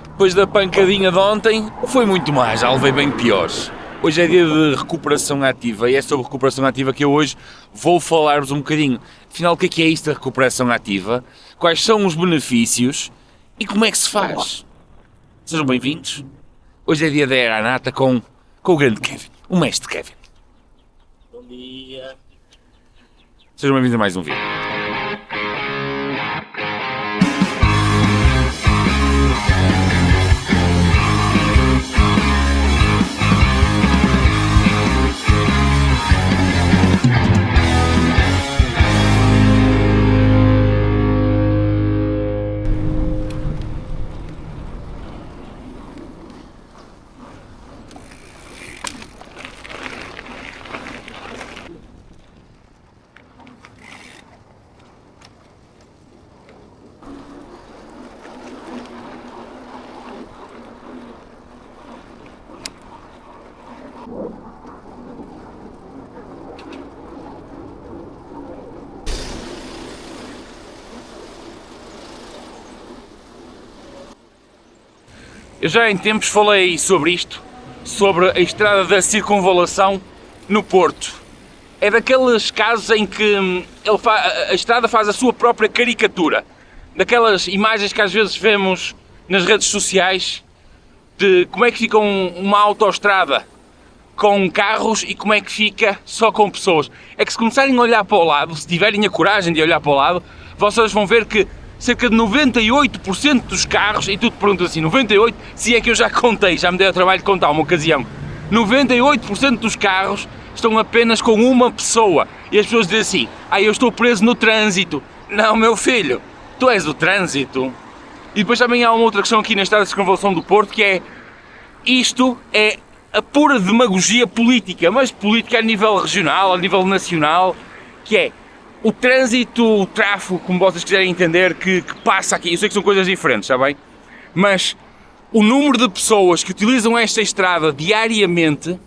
Depois da pancadinha de ontem, foi muito mais, já levei bem piores. Hoje é dia de recuperação ativa e é sobre recuperação ativa que eu hoje vou falar-vos um bocadinho. Afinal, o que é isto da recuperação ativa? Quais são os benefícios e como é que se faz? Sejam bem-vindos. Hoje é dia da Era à Nata com o grande Kevin, o mestre Kevin. Bom dia. Sejam bem-vindos a mais um vídeo. Eu já em tempos falei sobre isto, sobre a estrada da circunvalação no Porto. É daqueles casos em que a estrada faz a sua própria caricatura. Daquelas imagens que às vezes vemos nas redes sociais de como é que fica uma autoestrada com carros e como é que fica só com pessoas. É que se começarem a olhar para o lado, se tiverem a coragem de olhar para o lado, vocês vão ver que cerca de 98% dos carros, e tu te perguntas assim, 98%, se é que eu já contei, já me dei ao trabalho de contar uma ocasião, 98% dos carros estão apenas com uma pessoa, e as pessoas dizem assim, eu estou preso no trânsito. Não, meu filho, tu és o trânsito. E depois também há uma outra questão aqui na estrada de circunvalação do Porto, que é, isto é a pura demagogia política, mas política a nível regional, a nível nacional, que é, o trânsito, o tráfego, como vocês quiserem entender, que passa aqui, eu sei que são coisas diferentes, está bem? Mas o número de pessoas que utilizam esta estrada diariamente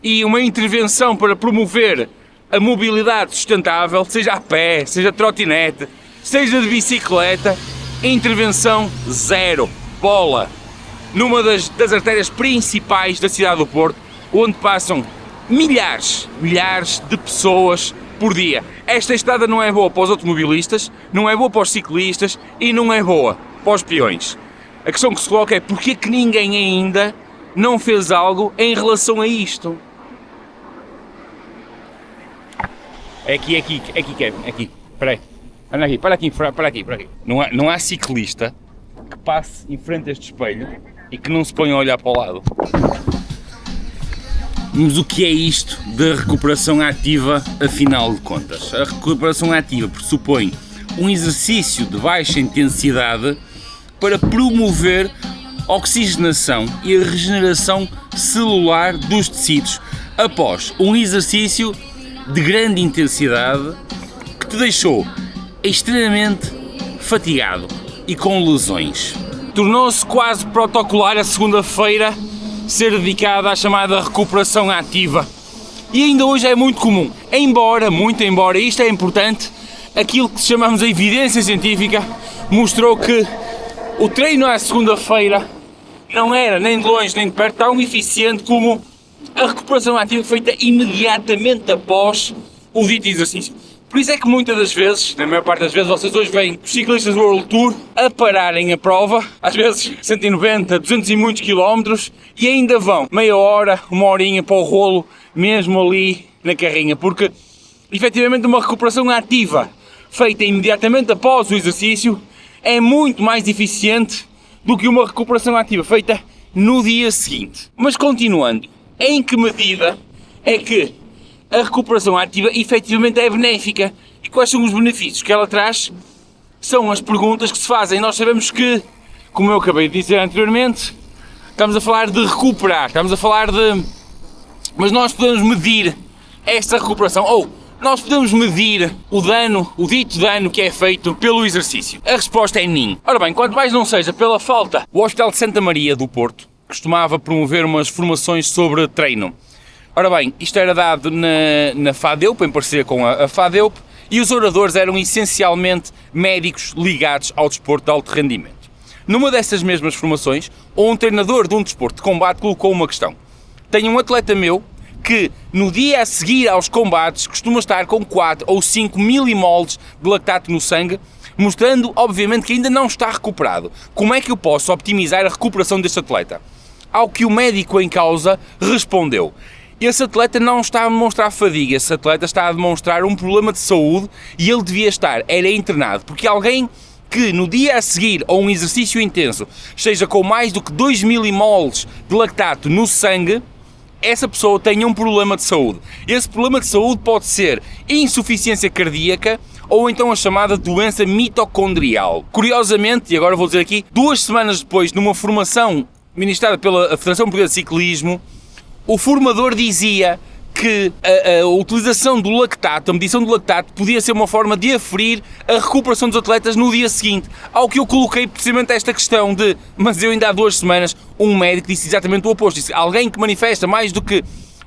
e uma intervenção para promover a mobilidade sustentável, seja a pé, seja trotinete, seja de bicicleta, intervenção zero, bola, numa das artérias principais da cidade do Porto, onde passam milhares de pessoas por dia. Esta estrada não é boa para os automobilistas, não é boa para os ciclistas e não é boa para os peões. A questão que se coloca é porque que ninguém ainda não fez algo em relação a isto. É aqui, Kevin, é aqui. Espera aí. Anda aqui, para aqui. Não há ciclista que passe em frente a este espelho e que não se ponha a olhar para o lado. Mas o que é isto da recuperação ativa, afinal de contas? A recuperação ativa pressupõe um exercício de baixa intensidade para promover a oxigenação e a regeneração celular dos tecidos após um exercício de grande intensidade que te deixou extremamente fatigado e com lesões. Tornou-se quase protocolar a segunda-feira ser dedicada à chamada recuperação ativa. E ainda hoje é muito comum, muito embora isto é importante, aquilo que chamamos de evidência científica mostrou que o treino à segunda-feira não era nem de longe nem de perto tão eficiente como a recuperação ativa feita imediatamente após o dito exercício. Por isso é que muitas das vezes, na maior parte das vezes, vocês hoje veem os ciclistas do World Tour a pararem a prova, às vezes 190, 200 e muitos quilómetros, e ainda vão meia hora, uma horinha para o rolo, mesmo ali na carrinha, porque efetivamente uma recuperação ativa feita imediatamente após o exercício é muito mais eficiente do que uma recuperação ativa feita no dia seguinte. Mas continuando, em que medida é que a recuperação ativa efetivamente é benéfica? E quais são os benefícios que ela traz? São as perguntas que se fazem. Nós sabemos que, como eu acabei de dizer anteriormente, estamos a falar de recuperar, mas nós podemos medir esta recuperação, ou nós podemos medir o dano, o dito dano que é feito pelo exercício. A resposta é NIN. Ora bem, quanto mais não seja pela falta, o Hospital de Santa Maria do Porto costumava promover umas formações sobre treino. Ora bem, isto era dado na FADEUP, em parceria com a FADEUP, e os oradores eram essencialmente médicos ligados ao desporto de alto rendimento. Numa dessas mesmas formações, um treinador de um desporto de combate colocou uma questão. Tenho um atleta meu que no dia a seguir aos combates costuma estar com 4 ou 5 milimoles de lactato no sangue, mostrando obviamente que ainda não está recuperado. Como é que eu posso optimizar a recuperação deste atleta? Ao que o médico em causa respondeu: esse atleta não está a demonstrar fadiga, esse atleta está a demonstrar um problema de saúde e ele devia estar, era internado, porque alguém que no dia a seguir a um exercício intenso esteja com mais do que 2 milimoles de lactato no sangue, essa pessoa tem um problema de saúde. Esse problema de saúde pode ser insuficiência cardíaca ou então a chamada doença mitocondrial. Curiosamente, e agora vou dizer aqui, 2 semanas depois, numa formação ministrada pela Federação Portuguesa de Ciclismo, o formador dizia que a utilização do lactato, a medição do lactato, podia ser uma forma de aferir a recuperação dos atletas no dia seguinte. Ao que eu coloquei precisamente esta questão de, mas eu ainda há 2 semanas, um médico disse exatamente o oposto. Disse, alguém que manifesta mais do que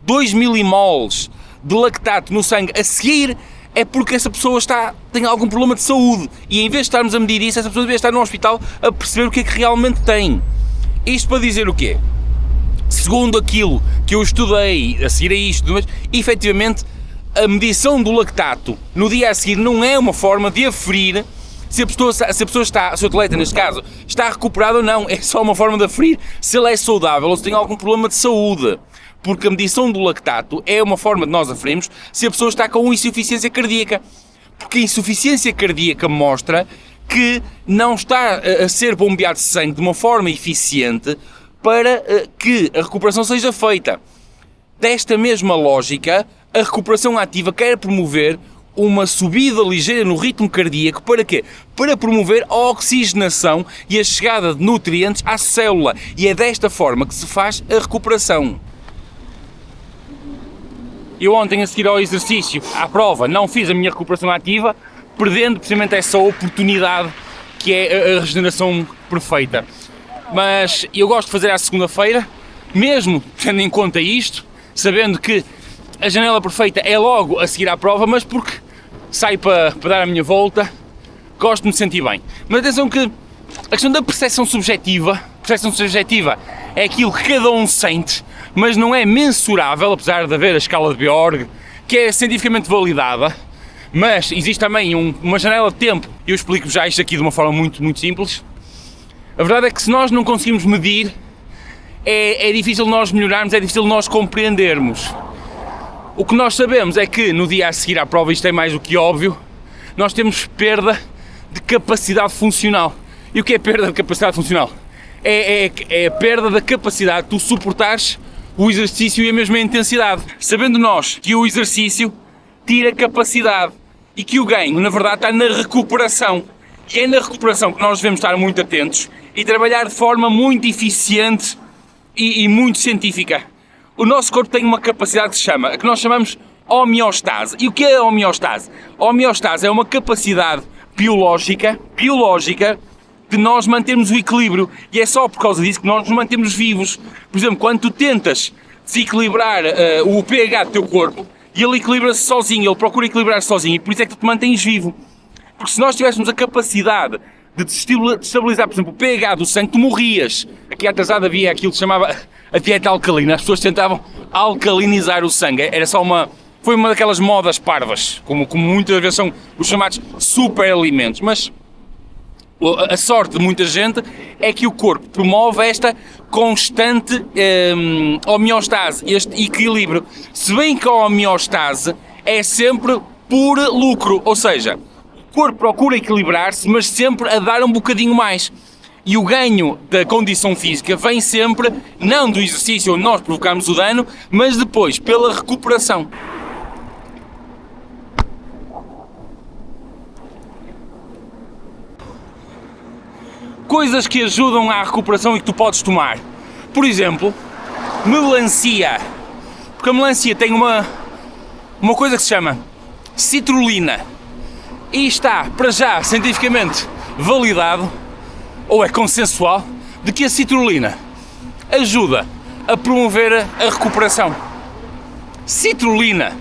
2 milimoles de lactato no sangue a seguir é porque essa pessoa tem algum problema de saúde. E em vez de estarmos a medir isso, essa pessoa devia estar no hospital a perceber o que é que realmente tem. Isto para dizer o quê? Segundo aquilo que eu estudei a seguir a isto, mas efetivamente a medição do lactato no dia a seguir não é uma forma de aferir se a pessoa está, se o atleta neste caso, está recuperado ou não, é só uma forma de aferir se ele é saudável ou se tem algum problema de saúde. Porque a medição do lactato é uma forma de nós aferirmos se a pessoa está com insuficiência cardíaca. Porque a insuficiência cardíaca mostra que não está a ser bombeado sangue de uma forma eficiente para que a recuperação seja feita. Desta mesma lógica, a recuperação ativa quer promover uma subida ligeira no ritmo cardíaco. Para quê? Para promover a oxigenação e a chegada de nutrientes à célula. E é desta forma que se faz a recuperação. Eu ontem, a seguir ao exercício, à prova, não fiz a minha recuperação ativa, perdendo precisamente essa oportunidade que é a regeneração perfeita. Mas eu gosto de fazer à segunda-feira, mesmo tendo em conta isto, sabendo que a janela perfeita é logo a seguir à prova, mas porque saio para dar a minha volta, gosto de me sentir bem. Mas atenção que a questão da percepção subjetiva é aquilo que cada um sente, mas não é mensurável, apesar de haver a escala de Bjorg, que é cientificamente validada, mas existe também uma janela de tempo. Eu explico já isto aqui de uma forma muito, muito simples. A verdade é que se nós não conseguimos medir, é difícil nós melhorarmos, é difícil nós compreendermos. O que nós sabemos é que no dia a seguir à prova, isto é mais do que óbvio, nós temos perda de capacidade funcional. E o que é perda de capacidade funcional? É a perda da capacidade de tu suportares o exercício e a mesma intensidade. Sabendo nós que o exercício tira capacidade e que o ganho, na verdade, está na recuperação. E é na recuperação que nós devemos estar muito atentos e trabalhar de forma muito eficiente e muito científica. O nosso corpo tem uma capacidade que nós chamamos homeostase. E o que é a homeostase? A homeostase é uma capacidade biológica de nós mantermos o equilíbrio. E é só por causa disso que nós nos mantemos vivos. Por exemplo, quando tu tentas desequilibrar o pH do teu corpo, e ele equilibra-se sozinho, ele procura equilibrar-se sozinho, e por isso é que tu te mantens vivo. Porque se nós tivéssemos a capacidade de estabilizar, por exemplo, o pH do sangue, tu morrias. Aqui atrasado havia aquilo que se chamava a dieta alcalina. As pessoas tentavam alcalinizar o sangue. Foi uma daquelas modas parvas, como muitas vezes são os chamados superalimentos. Mas a sorte de muita gente é que o corpo promove esta constante homeostase, este equilíbrio. Se bem que a homeostase é sempre por lucro, ou seja, o corpo procura equilibrar-se, mas sempre a dar um bocadinho mais. E o ganho da condição física vem sempre, não do exercício onde nós provocamos o dano, mas depois pela recuperação. Coisas que ajudam à recuperação e que tu podes tomar. Por exemplo, melancia. Porque a melancia tem uma coisa que se chama citrulina. E está, para já, cientificamente validado, ou é consensual, de que a citrulina ajuda a promover a recuperação. Citrulina.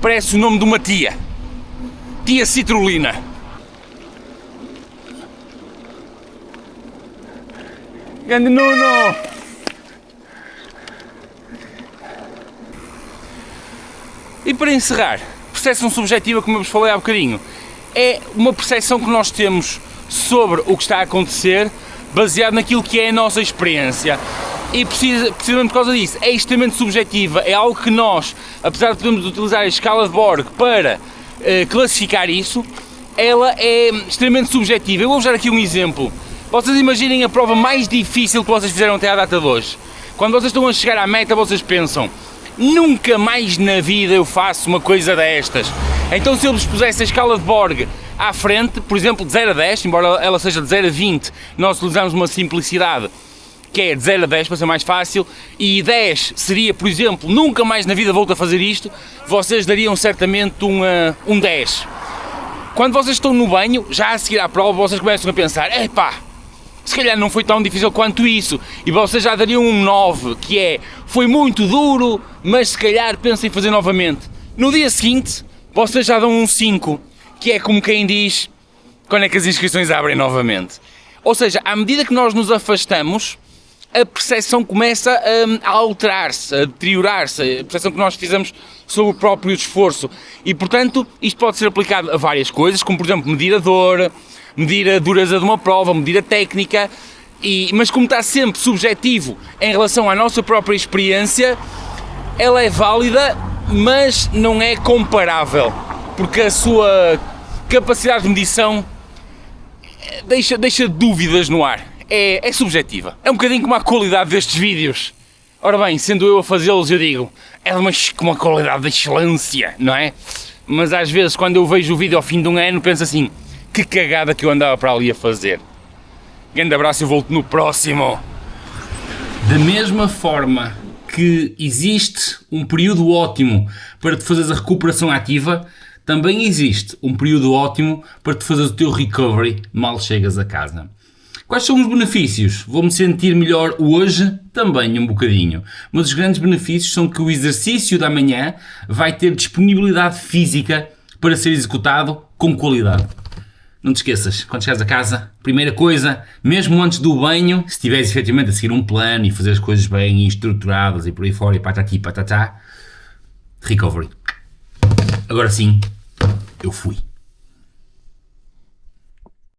Parece o nome de uma tia. Tia Citrulina. Grande Nuno! E para encerrar, percepção subjetiva, como eu vos falei há bocadinho, é uma percepção que nós temos sobre o que está a acontecer, baseado naquilo que é a nossa experiência. E precisamente por causa disso, é extremamente subjetiva, é algo que nós, apesar de podermos utilizar a escala de Borg para classificar isso, ela é extremamente subjetiva. Eu vou-vos dar aqui um exemplo. Vocês imaginem a prova mais difícil que vocês fizeram até à data de hoje. Quando vocês estão a chegar à meta, vocês pensam: nunca mais na vida eu faço uma coisa destas. Então, se eu vos pusesse a escala de Borg à frente, por exemplo, de 0 a 10, embora ela seja de 0 a 20, nós utilizamos uma simplicidade que é de 0 a 10 para ser mais fácil, e 10 seria, por exemplo, nunca mais na vida volto a fazer isto, vocês dariam certamente um 10. Quando vocês estão no banho, já a seguir à prova, vocês começam a pensar: epá, se calhar não foi tão difícil quanto isso, e vocês já dariam um 9, que é, foi muito duro, mas se calhar pensem em fazer novamente. No dia seguinte, vocês já dão um 5, que é como quem diz, quando é que as inscrições abrem novamente. Ou seja, à medida que nós nos afastamos, a percepção começa a alterar-se, a deteriorar-se, a percepção que nós fizemos sobre o próprio esforço. E, portanto, isto pode ser aplicado a várias coisas, como, por exemplo, medir a dor, medir a dureza de uma prova, medir a técnica, mas como está sempre subjetivo em relação à nossa própria experiência, ela é válida, mas não é comparável, porque a sua capacidade de medição deixa dúvidas no ar. É subjetiva. É um bocadinho como a qualidade destes vídeos. Ora bem, sendo eu a fazê-los, eu digo, é uma qualidade de excelência, não é? Mas às vezes, quando eu vejo o vídeo ao fim de um ano, penso assim: que cagada que eu andava para ali a fazer. Grande abraço, eu volto no próximo. Da mesma forma que existe um período ótimo para te fazeres a recuperação ativa, também existe um período ótimo para te fazeres o teu recovery mal chegas a casa. Quais são os benefícios? Vou-me sentir melhor hoje? Também um bocadinho. Mas os grandes benefícios são que o exercício da manhã vai ter disponibilidade física para ser executado com qualidade. Não te esqueças, quando chegares a casa, primeira coisa, mesmo antes do banho, se estiveres efetivamente a seguir um plano e fazer as coisas bem estruturadas e por aí fora e patati patatá, recovery. Agora sim, eu fui.